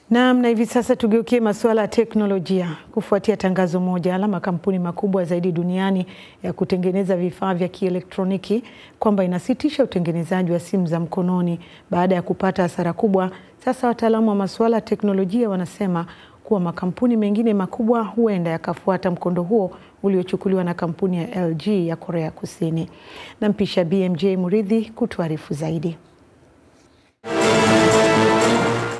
Na hivi sasa tugeukie masuala ya teknolojia. Kufuatia tangazo moja la makampuni makubwa zaidi duniani ya kutengeneza vifaa vya kielektroniki kwamba inasitisha utengenezaji wa simu za mkononi baada ya kupata hasara kubwa, sasa wataalamu wa masuala ya teknolojia wanasema kuwa makampuni mengine makubwa huenda yakafuata mkondo huo uliochukuliwa na kampuni ya LG ya Korea Kusini. Nampisha BMJ Muridhi kutuarifu zaidi.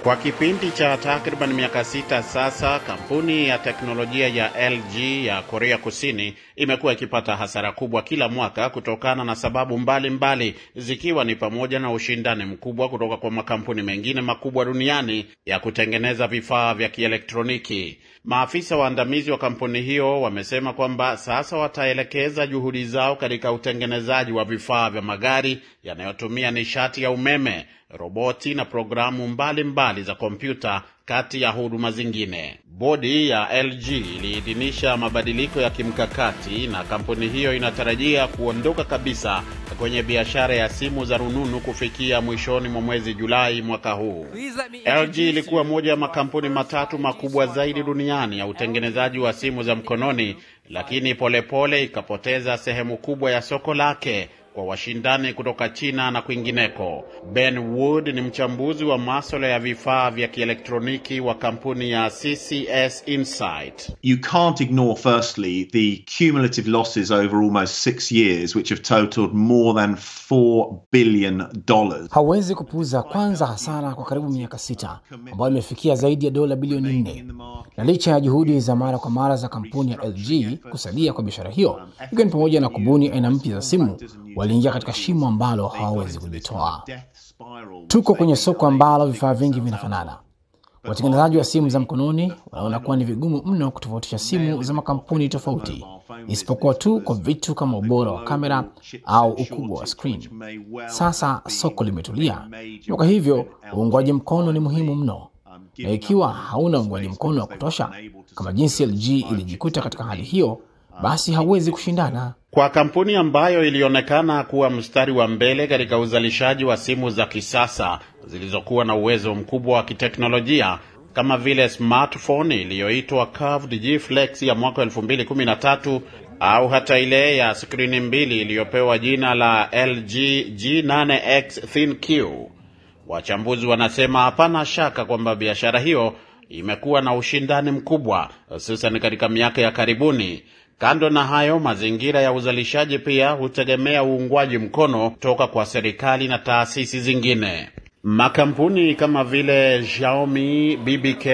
Kwa kipindi cha takriban miaka 6 sasa, kampuni ya teknolojia ya LG ya Korea Kusini imekuwa ikipata hasara kubwa kila mwaka kutokana na sababu mbalimbali, zikiwa ni pamoja na ushindani mkubwa kutoka kwa makampuni mengine makubwa duniani ya kutengeneza vifaa vya kielektroniki. Maafisa waandamizi wa kampuni hiyo wamesema kwamba sasa wataelekeza juhudi zao katika utengenezaji wa vifaa vya magari yanayotumia nishati ya umeme, roboti na programu mbalimbali za kompyuta, kati ya huduma zingine. Bodi ya LG iliidhinisha mabadiliko ya kimkakati na kampuni hiyo inatarajia kuondoka kabisa kwenye biashara ya simu za rununu kufikia mwishoni mwa mwezi Julai mwaka huu. LG ilikuwa moja ya makampuni matatu makubwa zaidi duniani ya utengenezaji wa simu za mkononi, lakini polepole ikapoteza sehemu kubwa ya soko lake kwa washindani kutoka China na kwingineko. Ben Wood ni mchambuzi wa masuala ya vifaa vya kielektroniki wa kampuni ya CCS Insight. You can't ignore firstly the cumulative losses over almost 6 years which have totaled more than $4 billion. Hawezi kupuuza kwanza hasara kwa karibu miaka 6 ambayo imefikia zaidi ya dola bilioni 4. Na licha ya juhudi za mara kwa mara za kampuni ya LG kusalia kwa biashara hiyo, ikiwa ni pamoja na kubuni aina mpya za simu, waliingia katika shimo ambalo hawawezi kujitoa. Tuko kwenye soko ambalo vifaa vingi vinafanana. Watengenezaji wa simu za mkononi wanaona kuwa ni vigumu mno kutofautisha simu za makampuni tofauti, isipokuwa tu kwa vitu kama ubora wa kamera au ukubwa wa screen. Sasa soko limetulia, kwa hivyo uungwaji mkono ni muhimu mno. Na ikiwa hauna uungwaji mkono wa kutosha, kama jinsi LG ilijikuta katika hali hiyo, basi hawezi kushindana. Kwa kampuni ambayo ilionekana kuwa mstari wa mbele katika uzalishaji wa simu za kisasa zilizokuwa na uwezo mkubwa wa kiteknolojia, kama vile smartphone iliyoitwa Curved G Flex ya mwaka 2013 au hata ile ya skrini mbili iliyopewa jina la LG G8X ThinQ, wachambuzi wanasema hapana shaka kwamba biashara hiyo imekuwa na ushindani mkubwa, hususan katika miaka ya karibuni. Kando na hayo, mazingira ya uzalishaji pia hutegemea uungwaji mkono toka kwa serikali na taasisi zingine. Makampuni kama vile Xiaomi, BBK,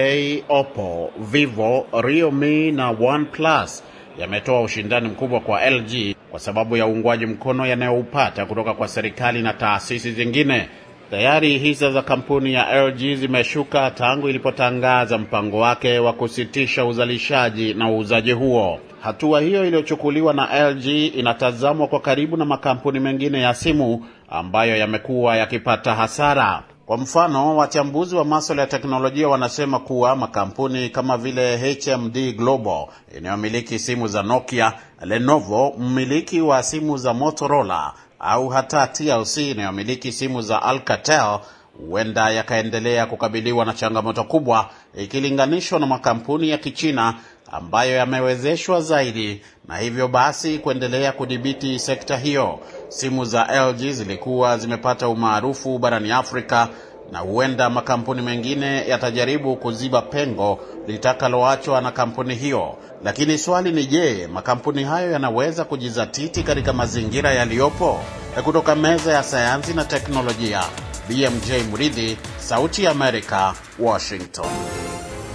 Oppo, Vivo, Realme na OnePlus yametoa ushindani mkubwa kwa LG kwa sababu ya uungwaji mkono yanayoupata kutoka kwa serikali na taasisi zingine. Tayari hisa za kampuni ya LG zimeshuka tangu ilipotangaza mpango wake wa kusitisha uzalishaji na uuzaji huo. Hatua hiyo iliyochukuliwa na LG inatazamwa kwa karibu na makampuni mengine ya simu ambayo yamekuwa yakipata hasara. Kwa mfano, wachambuzi wa masuala ya teknolojia wanasema kuwa makampuni kama vile HMD Global inayomiliki simu za Nokia, Lenovo mmiliki wa simu za Motorola, au hata TLC inayomiliki simu za Alcatel huenda yakaendelea kukabiliwa na changamoto kubwa ikilinganishwa na makampuni ya Kichina ambayo yamewezeshwa zaidi na hivyo basi kuendelea kudhibiti sekta hiyo. Simu za LG zilikuwa zimepata umaarufu barani Afrika na huenda makampuni mengine yatajaribu kuziba pengo litakaloachwa na kampuni hiyo. Lakini swali ni je, makampuni hayo yanaweza kujizatiti katika mazingira yaliyopo? Kutoka meza ya sayansi na teknolojia, BMJ Muridhi, Sauti ya Amerika, Washington.